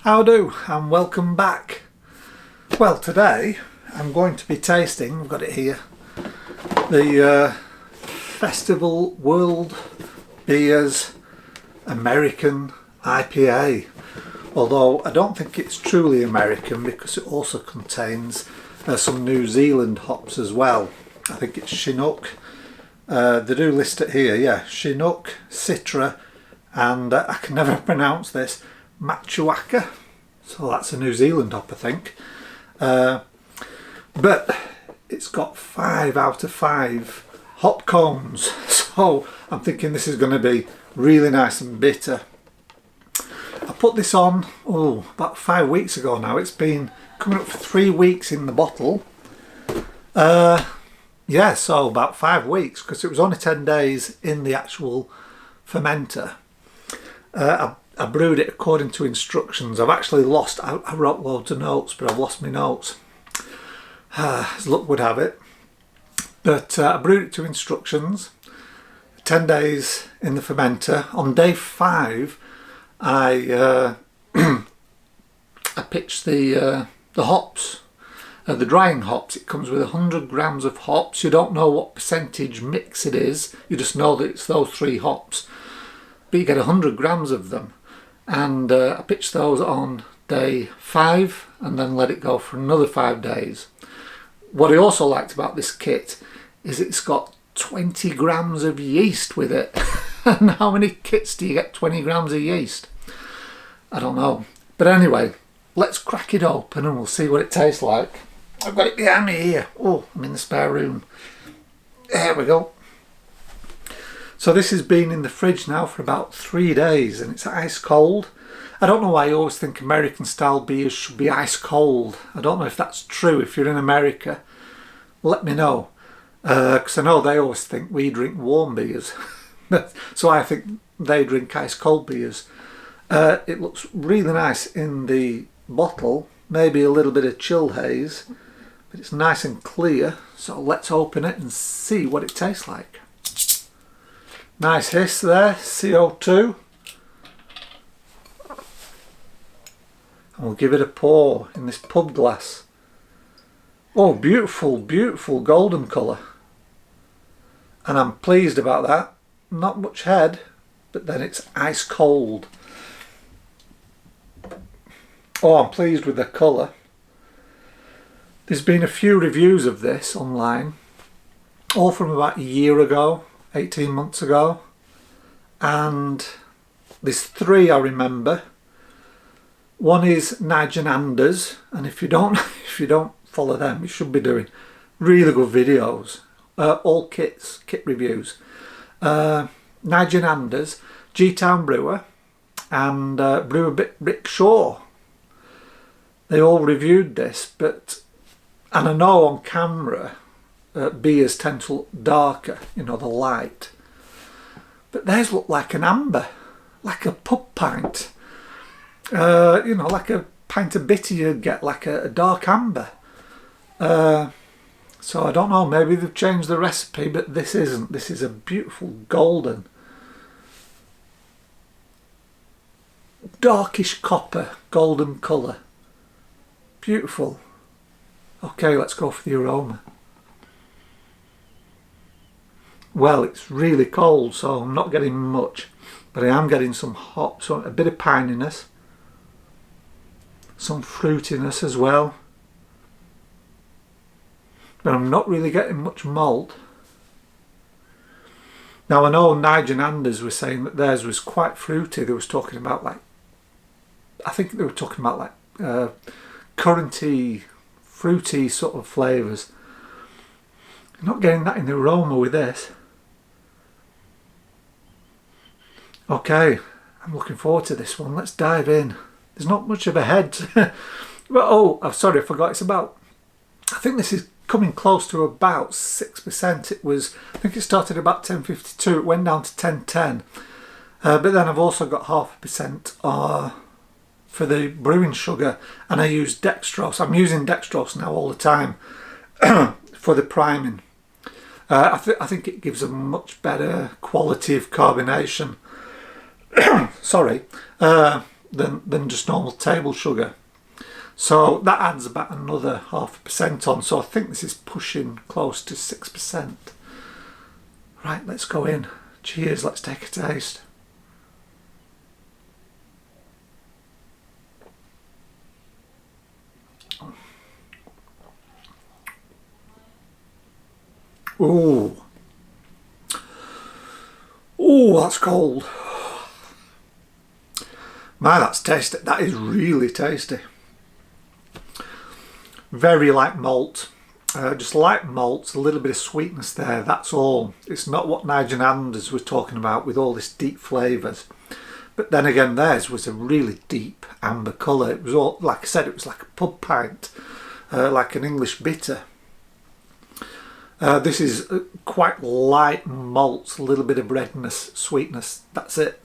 How do, and welcome back. Well, today I'm going to be tasting, I've got it here, the Festival World Beers American IPA. Although I don't think it's truly American because it also contains some New Zealand hops as well. I think it's Chinook. They do list it here, yeah, Chinook, Citra, and I can never pronounce this, Machuaka. So that's a New Zealand hop, I think. But it's got 5 out of 5 hop cones. So I'm thinking this is going to be really nice and bitter. I put this on, about 5 weeks ago now. It's been coming up for 3 weeks in the bottle. Yeah, so about 5 weeks, because it was only 10 days in the actual fermenter. I brewed it according to instructions. I've actually lost, I wrote loads of notes, but I've lost my notes, as luck would have it. But I brewed it to instructions, 10 days in the fermenter. On day 5, I pitched the hops, the drying hops. It comes with 100 grams of hops. You don't know what percentage mix it is, you just know that it's those 3 hops. But you get 100 grams of them, and I pitched those on day 5 and then let it go for another 5 days. What I also liked about this kit is it's got 20 grams of yeast with it. And how many kits do you get 20 grams of yeast? I don't know. But anyway, let's crack it open and we'll see what it tastes like. I've got it behind me here. Oh, I'm in the spare room. There we go. So this has been in the fridge now for about 3 days and it's ice cold. I don't know why you always think American style beers should be ice cold. I don't know if that's true. If you're in America, let me know. Because I know they always think we drink warm beers. So I think they drink ice cold beers. It looks really nice in the bottle. Maybe a little bit of chill haze. But it's nice and clear. So let's open it and see what it tastes like. Nice hiss there, CO2. And we'll give it a pour in this pub glass. Oh, beautiful, beautiful golden colour. And I'm pleased about that. Not much head, but then it's ice cold. Oh, I'm pleased with the colour. There's been a few reviews of this online, all from about a year ago, 18 months ago, and there's 3 I remember. One is Nige and Anders, and if you don't follow them, you should be doing really good videos, all kit reviews. Nige and Anders, G-Town Brewer, and Brewer Rick Shaw. They all reviewed this, and I know on camera beers tend to look darker, you know, the light. But theirs look like an amber, like a pub pint. You know, like a pint of bitter you'd get, like a dark amber. So I don't know, maybe they've changed the recipe, but this isn't. This is a beautiful golden, darkish copper, golden colour. Beautiful. Okay, let's go for the aroma. Well, it's really cold, so I'm not getting much, but I am getting some hops, so a bit of pininess, some fruitiness as well, but I'm not really getting much malt. Now I know Nige and Anders were saying that theirs was quite fruity. They was talking about like, I think they were talking about like curranty, fruity sort of flavours. I'm not getting that in the aroma with this. Okay, I'm looking forward to this one. Let's dive in. There's not much of a head. But oh, I'm sorry, I forgot. It's about, I think this is coming close to about 6%. It was, I think it started about 10.52. It went down to 10.10. But then I've also got 0.5% for the brewing sugar, and I use dextrose. I'm using dextrose now all the time for the priming. I think it gives a much better quality of carbonation. Sorry. than just normal table sugar. So that adds about another 0.5% on. So I think this is pushing close to 6%. Right, let's go in. Cheers, let's take a taste. Ooh. Ooh, that's cold. My, that's tasty. That is really tasty. Very light malt. Just light malt, a little bit of sweetness there, that's all. It's not what Nigel Anders was talking about with all this deep flavours. But then again, theirs was a really deep amber colour. It was all, like I said, it was like a pub pint, like an English bitter. This is quite light malt, a little bit of redness, sweetness, that's it.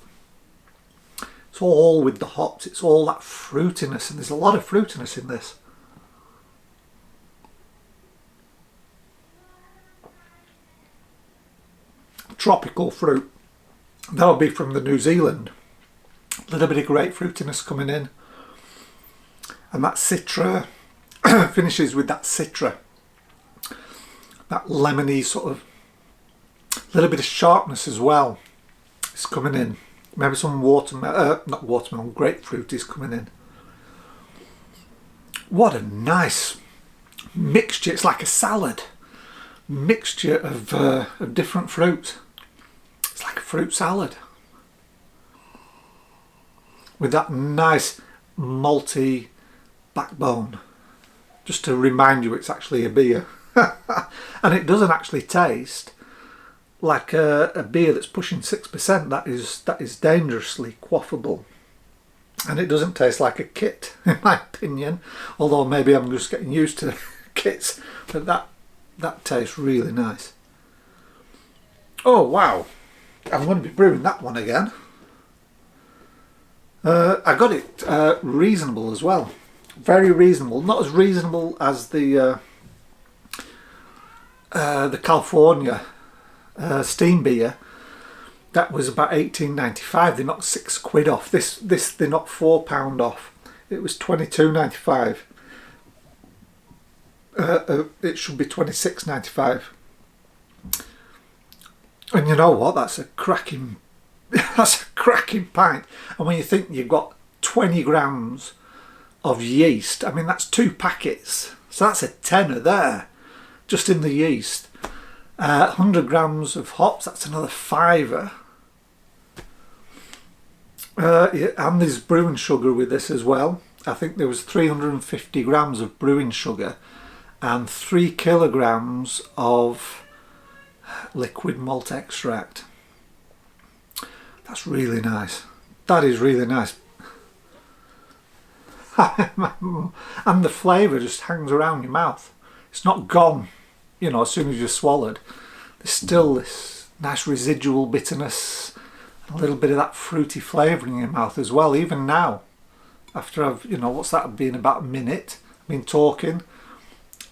It's all with the hops, it's all that fruitiness, and there's a lot of fruitiness in this. Tropical fruit. That'll be from the New Zealand. A little bit of grapefruitiness coming in. And that citra finishes with that citra. That lemony sort of little bit of sharpness as well. It's coming in. Maybe some watermelon, not watermelon, grapefruit is coming in. What a nice mixture. It's like a salad. Mixture of different fruits. It's like a fruit salad with that nice malty backbone, just to remind you it's actually a beer. And it doesn't actually taste like a beer that's pushing 6%. That is dangerously quaffable, and it doesn't taste like a kit in my opinion, although maybe I'm just getting used to kits. But that tastes really nice. Oh wow, I'm going to be brewing that one again. I got it reasonable as well, very reasonable. Not as reasonable as the California steam beer. That was about $18.95. They knocked £6 off. This they knocked £4 off. It was $22.95. It should be $26.95. And you know what? That's a cracking pint. And when you think you've got 20 grams of yeast, I mean that's 2 packets. So that's a tenner there, just in the yeast. 100 grams of hops, that's another £5. Yeah, and there's brewing sugar with this as well. I think there was 350 grams of brewing sugar and 3 kilograms of liquid malt extract. That's really nice. That is really nice. And the flavour just hangs around your mouth. It's not gone, you know, as soon as you've swallowed. There's still this nice residual bitterness, a little bit of that fruity flavour in your mouth as well, even now. After I've, you know, what's that been, about a minute, I've been talking,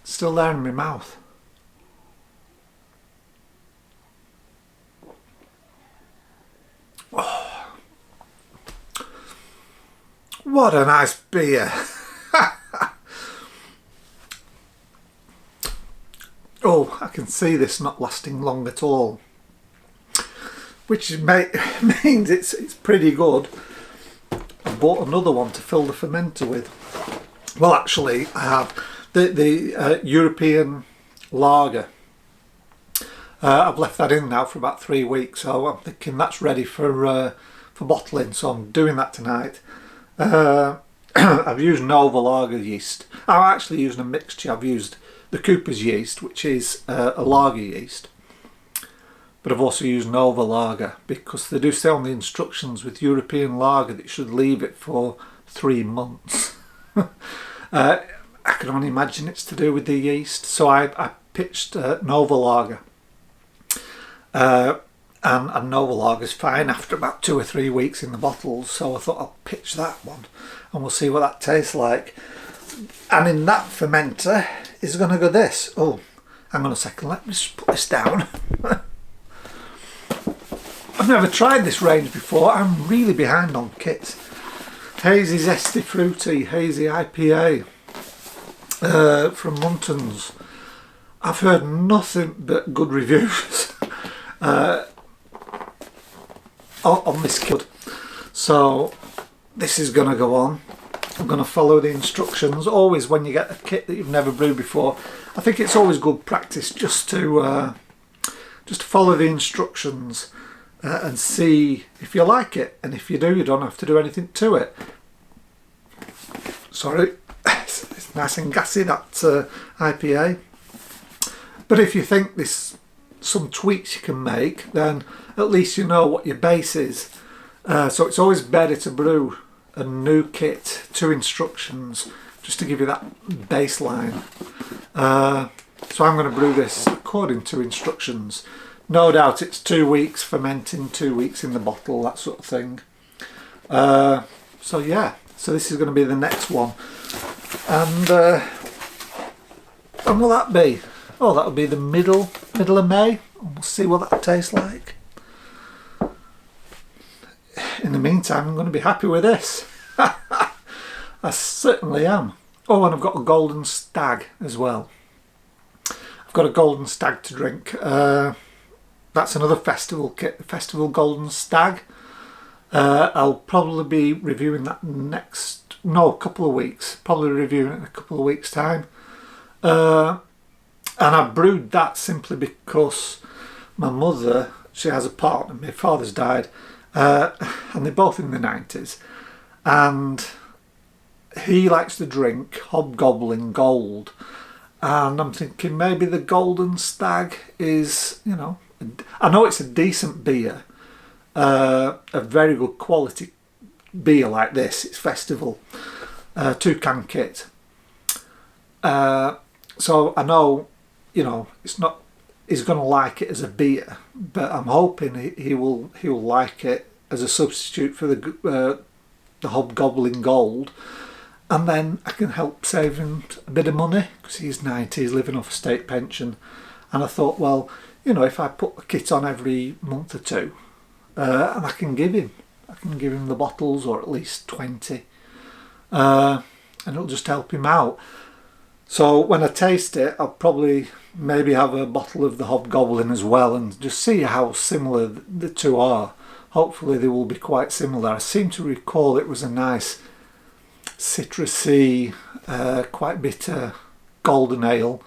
it's still there in my mouth. Oh, what a nice beer. Oh, I can see this not lasting long at all, which means it's pretty good. I bought another one to fill the fermenter with. Well, actually, I have the European lager. I've left that in now for about 3 weeks, so I'm thinking that's ready for bottling. So I'm doing that tonight. I've used Nova lager yeast. I'm actually using a mixture. I've used the Cooper's yeast, which is a lager yeast, but I've also used Nova lager because they do say on the instructions with European lager that you should leave it for 3 months. I can only imagine it's to do with the yeast, so I pitched Nova lager, and Nova lager is fine after about 2 or 3 weeks in the bottles, so I thought I'll pitch that one and we'll see what that tastes like. And in that fermenter is going to go this. Oh, hang on a second, let me just put this down. I've never tried this range before. I'm really behind on kits. Hazy Zesty Fruity Hazy IPA from Muntons. I've heard nothing but good reviews on this kit, so this is going to go on. I'm going to follow the instructions. Always when you get a kit that you've never brewed before, I think it's always good practice just to follow the instructions and see if you like it, and if you do, you don't have to do anything to it. Sorry, it's nice and gassy, that IPA. But if you think there's some tweaks you can make, then at least you know what your base is. So it's always better to brew a new kit to instructions, just to give you that baseline. So I'm going to brew this according to instructions. No doubt it's 2 weeks fermenting, 2 weeks in the bottle, that sort of thing. So yeah, so this is going to be the next one. And when will that be? Oh, that'll be the middle of May. We'll see what that tastes like. In the meantime, I'm going to be happy with this. I certainly am. Oh, and I've got a Golden Stag as well. I've got a Golden Stag to drink. That's another festival kit, the Festival Golden Stag. I'll probably be reviewing that a couple of weeks. Probably reviewing it in a couple of weeks' time. And I brewed that simply because my mother, she has a partner, my father's died, and they're both in the 90s. And he likes to drink Hobgoblin Gold. And I'm thinking maybe the Golden Stag is, you know, I know it's a decent beer, a very good quality beer like this. It's Festival, 2-can kit. So I know, you know, he's going to like it as a beer, but I'm hoping he will like it as a substitute for the Hobgoblin Gold, and then I can help save him a bit of money because he's 90, he's living off a state pension. And I thought, well, you know, if I put the kit on every month or two, and I can give him the bottles, or at least 20, and it'll just help him out. So when I taste it, I'll probably maybe have a bottle of the Hobgoblin as well, and just see how similar the two are. Hopefully they will be quite similar. I seem to recall it was a nice citrusy, quite bitter golden ale,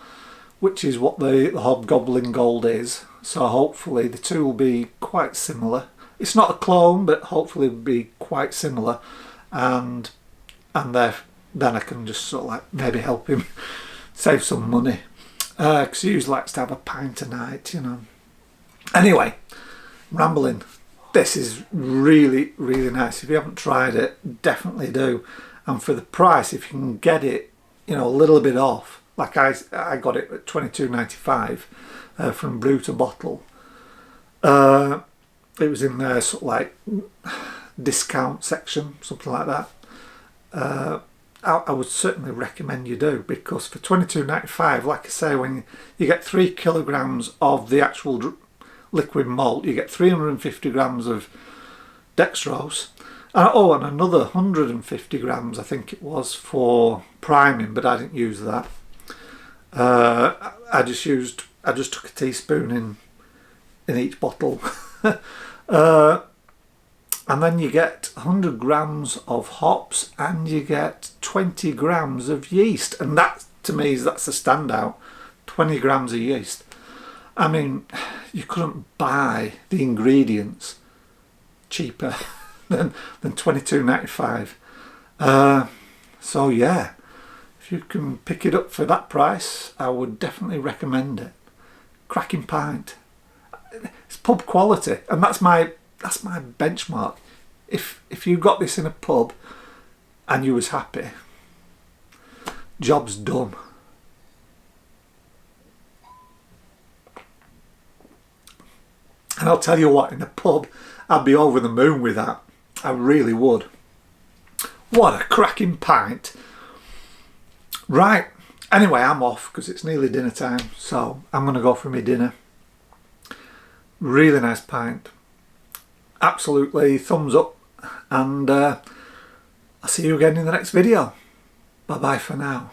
which is what the Hobgoblin Gold is. So hopefully the two will be quite similar. It's not a clone, but hopefully it'll be quite similar, and then I can just sort of like maybe help him save some money, because he usually likes to have a pint a night, you know. Anyway, rambling. This is really, really nice. If you haven't tried it, definitely do. And for the price, if you can get it, you know, a little bit off, like I got it at $22.95 from brew to bottle. It was in their sort of like discount section, something like that. I would certainly recommend you do, because for $22.95, like I say, when you get 3 kilograms of the actual liquid malt, you get 350 grams of dextrose, and another 150 grams, I think it was, for priming, but I didn't use that. I just took a teaspoon in each bottle. And then you get 100 grams of hops, and you get 20 grams of yeast. And that, to me, that's a standout. 20 grams of yeast. I mean, you couldn't buy the ingredients cheaper than $22.95. So yeah, if you can pick it up for that price, I would definitely recommend it. Cracking pint. It's pub quality, and that's my benchmark. If you got this in a pub and you was happy, job's done. And I'll tell you what, in a pub, I'd be over the moon with that. I really would. What a cracking pint. Right, anyway, I'm off because it's nearly dinner time, so I'm going to go for my dinner. Really nice pint. Absolutely thumbs up. And I'll see you again in the next video. Bye bye for now.